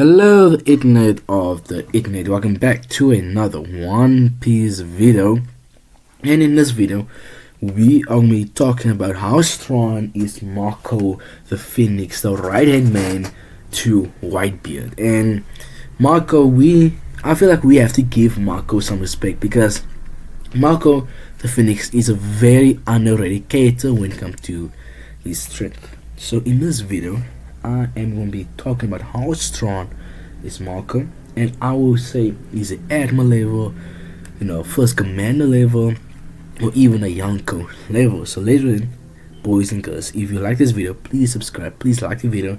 Hello, the internet of the internet. Welcome back to another One Piece video. And in this video, we are going to be talking about how strong is Marco the Phoenix, the right hand man to Whitebeard. And Marco, I feel like we have to give Marco some respect because Marco the Phoenix is a very underrated character when it comes to his strength. So in this video, I am going to be talking about how strong is Marco, and I will say he's an Admiral level, first commander level, or even a Yonko level. So later in, boys and girls, if you like this video, please subscribe, please like the video,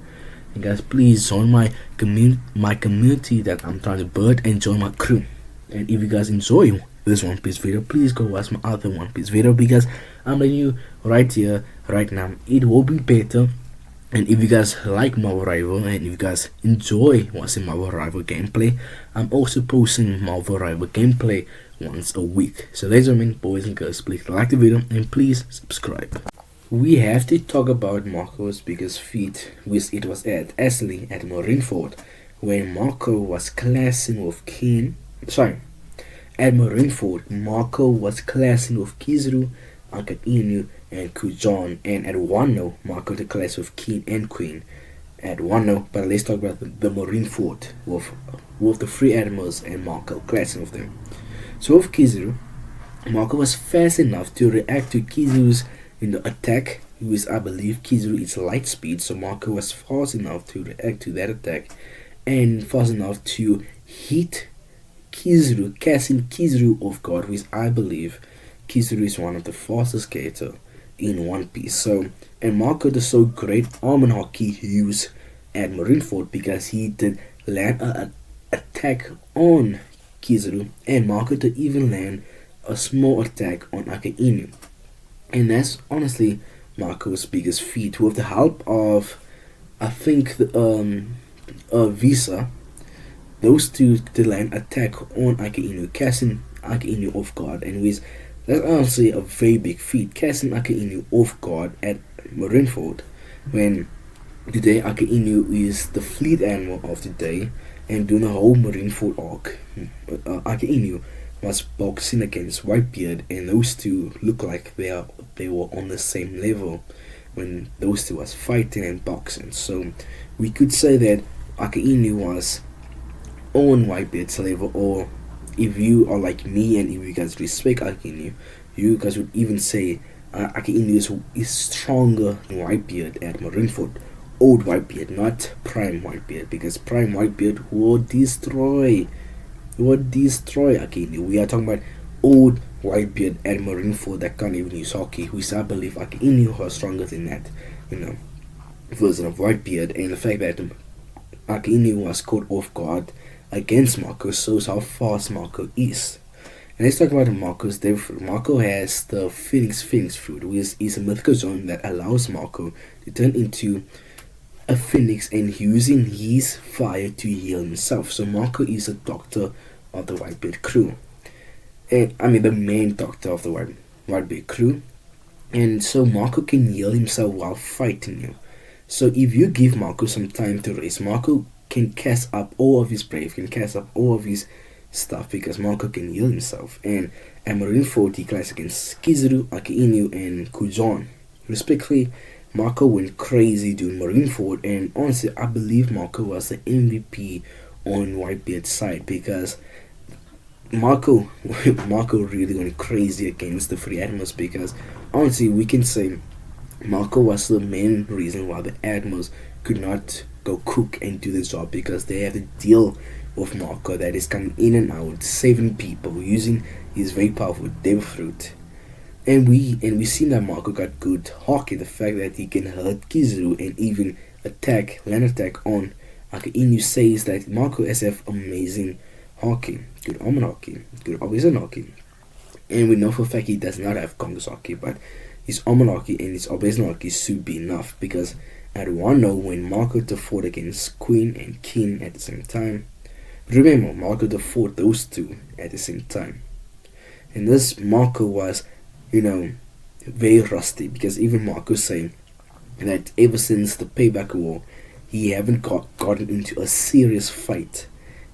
and guys, please join my community that I'm trying to build and join my crew. And if you guys enjoy this One Piece video, please go watch my other One Piece video because I'm letting you right here, right now. It will be better. And if you guys like Marvel Rival and if you guys enjoy watching Marvel Rival gameplay, I'm also posting Marvel Rival gameplay once a week. So ladies and gentlemen, boys and girls, please like the video and please subscribe. We have to talk about Marco's biggest feat, which it was at Marineford, when Marco was clashing with at Marineford, Marco was clashing with Kizaru, Akainu, and Kujon, and at Wano, Marco the clash with King and Queen at Wano. But let's talk about the Marineford with the three Admirals and Marco clashing with them. So with Kizaru, Marco was fast enough to react to Kizaru's attack, which I believe Kizaru is light speed, so Marco was fast enough to react to that attack and fast enough to hit Kizaru, casting Kizaru off guard, which I believe Kizaru is one of the fastest characters in One Piece. So, and Marco did so great arm and haki use at Marineford because he did land an attack on Kizaru, and Marco did even land a small attack on Akainu. And that's honestly Marco's biggest feat. With the help of, I think, Visa, those two did land attack on Akainu, casting Akainu off guard, and that's honestly a very big feat, casting Akainu off guard at Marineford, when today Akainu is the fleet animal of the day, and during the whole Marineford arc, Akainu was boxing against Whitebeard, and those two look like they were on the same level when those two was fighting and boxing. So we could say that Akainu was on Whitebeard's level, or if you are like me and if you guys respect Akainu, you guys would even say Akainu is stronger than Whitebeard at Marineford. Old Whitebeard, not Prime Whitebeard, because Prime Whitebeard would destroy Akainu. We are talking about old Whitebeard at Marineford that can't even use haki, which I believe Akainu was stronger than that, version of Whitebeard. And the fact that Akainu was caught off guard against Marco shows how fast Marco is. And let's talk about Marco's devil fruit. Marco has the Phoenix fruit, which is a mythical zone that allows Marco to turn into a phoenix and using his fire to heal himself. So Marco is a doctor of the Whitebeard crew, and I mean the main doctor of the Whitebeard crew. And so Marco can heal himself while fighting you. So if you give Marco some time to rest, Marco can cast up all of his brave, can cast up all of his stuff because Marco can heal himself. And at Marineford, he clashed against Kizaru, Akainu, and Kujon. Respectfully, Marco went crazy during Marineford, and honestly, I believe Marco was the MVP on Whitebeard's side because Marco really went crazy against the three Admirals, because honestly, we can say Marco was the main reason why the Admirals could not go cook and do the job, because they have to deal with Marco that is coming in and out, saving people, using his very powerful devil fruit. And we seen that Marco got good haki, the fact that he can hurt Kizaru and even land attack on Akainu says that Marco has amazing haki, good armor haki, good obvious haki. And we know for a fact he does not have Congress haki, but his armor haki and his obvious haki should be enough, because at Wano, when Marco fought against Queen and King at the same time, remember Marco fought those two at the same time, and this Marco was very rusty, because even Marco saying that ever since the Payback War he haven't gotten into a serious fight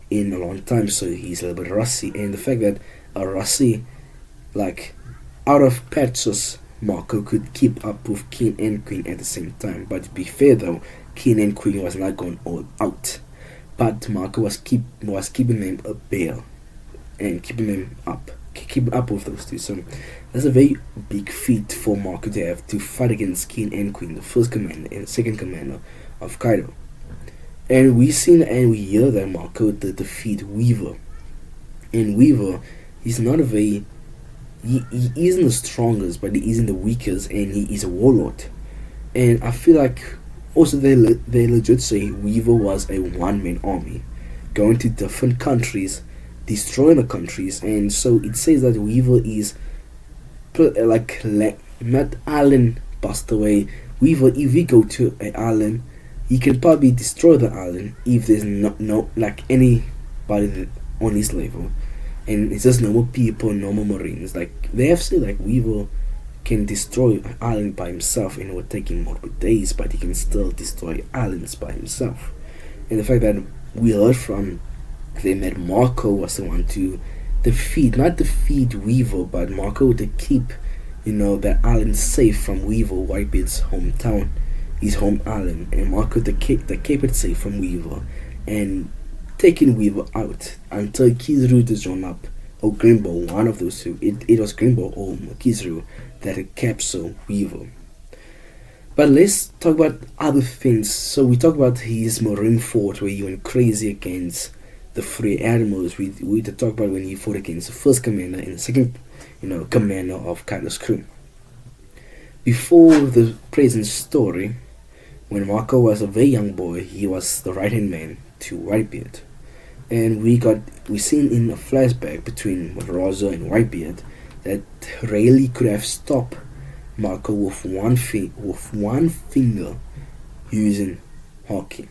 in a long time, so he's a little bit rusty. And the fact that a rusty, like, out of patches, Marco could keep up with King and Queen at the same time. But to be fair though, King and Queen was not going all out, but Marco was keeping them a bail and keeping up with those two. So that's a very big feat for Marco to have to fight against King and Queen, the first commander and second commander of Kaido. And we seen and we hear that Marco did defeat Weevil. And Weevil, he's not a very he isn't the strongest, but he isn't the weakest, and he is a warlord. And I feel like also they legit say Weevil was a one-man army, going to different countries, destroying the countries, and so it says that Weevil is like not island passed away. Weevil, if we go to an island, he can probably destroy the island if there's no like anybody on his level. And it's just normal people, normal marines. Like they have said, like Weevil can destroy an island by himself, and it would take him multiple days, but he can still destroy islands by himself. And the fact that we heard from them that Marco was the one to not defeat Weevil, but Marco to keep, that island safe from Weevil, Whitebeard's hometown, his home island, and Marco to keep it safe from Weevil, and taking Weevil out until Kizaru to join up, or Grimble, one of those two. It was Grimble or Kizaru that had captured Weevil. But let's talk about other things. So we talked about his Marineford, where he went crazy against the three Admirals. We talked about when he fought against the first commander and the second, commander of Kaido's crew. Before the present story, when Marco was a very young boy, he was the right-hand man to Whitebeard. And we seen in a flashback between Rosa and Whitebeard that Rayleigh could have stopped Marco with one finger using haki.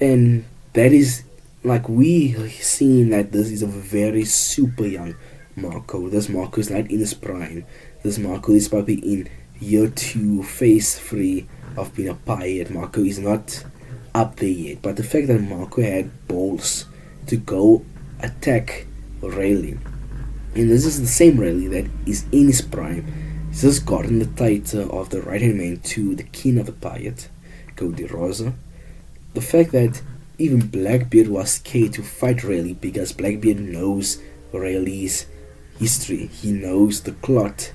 And that is like we seen that this is a very super young Marco. This Marco is not in his prime. This Marco is probably in year 2, phase 3 of being a pirate. Marco is not up there yet. But the fact that Marco had balls to go attack Rayleigh, and this is the same Rayleigh that is in his prime. He's just gotten the title of the right hand man to the king of the pirate, Cody Rosa. The fact that even Blackbeard was scared to fight Rayleigh because Blackbeard knows Rayleigh's history. He knows the clot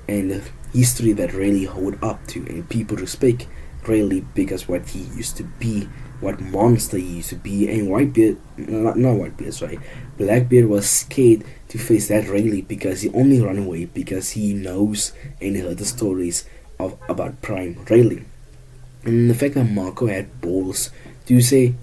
and the history that Rayleigh hold up to, and people respect Rayleigh because what he used to be, what monster he used to be. And Blackbeard was scared to face that Rayleigh because he only ran away because he knows and heard the stories about Prime Rayleigh. And the fact that Marco had balls to say,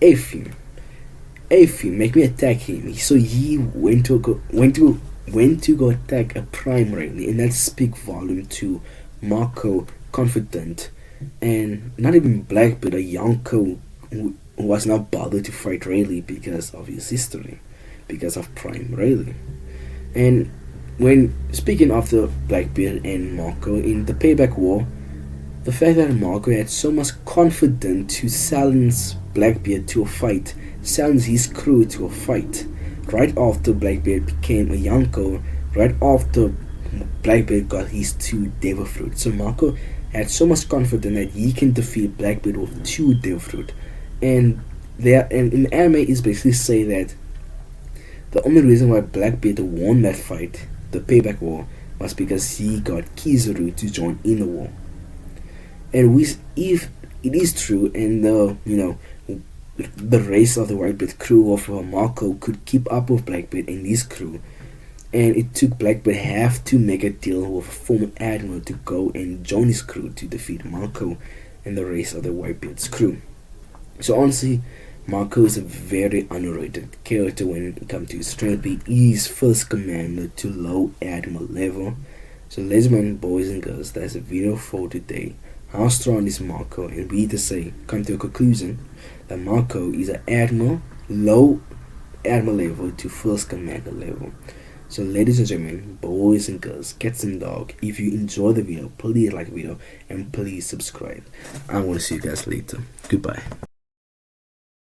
F him, make me attack him. So he went to go attack a Prime Rayleigh, and that speaks volume to Marco, confident. And not even Blackbeard, a Yonko who was not bothered to fight Rayleigh because of his history, because of Prime Rayleigh. And when speaking of the Blackbeard and Marco in the Payback War, the fact that Marco had so much confidence to silence Blackbeard to a fight, silence his crew to a fight, right after Blackbeard became a Yonko, right after Blackbeard got his 2 devil fruit. So Marco had so much confidence that he can defeat Blackbeard with 2 devil fruit. And in the anime is basically say that the only reason why Blackbeard won that fight, the Payback War, was because he got Kizaru to join in the war. And if it is true, and the race of the Whitebeard crew of Marco could keep up with Blackbeard and his crew, and it took Blackbeard have to make a deal with a former admiral to go and join his crew to defeat Marco and the rest of the Whitebeard's crew. So honestly, Marco is a very underrated character when it comes to his strength. He is first commander to low admiral level. So ladies and boys and girls, that's a video for today. How strong is Marco? And we come to a conclusion that Marco is an admiral, low admiral level to first commander level. So ladies and gentlemen, boys and girls, cats and dog, if you enjoy the video, please like the video and please subscribe. I want to see you guys later. Goodbye.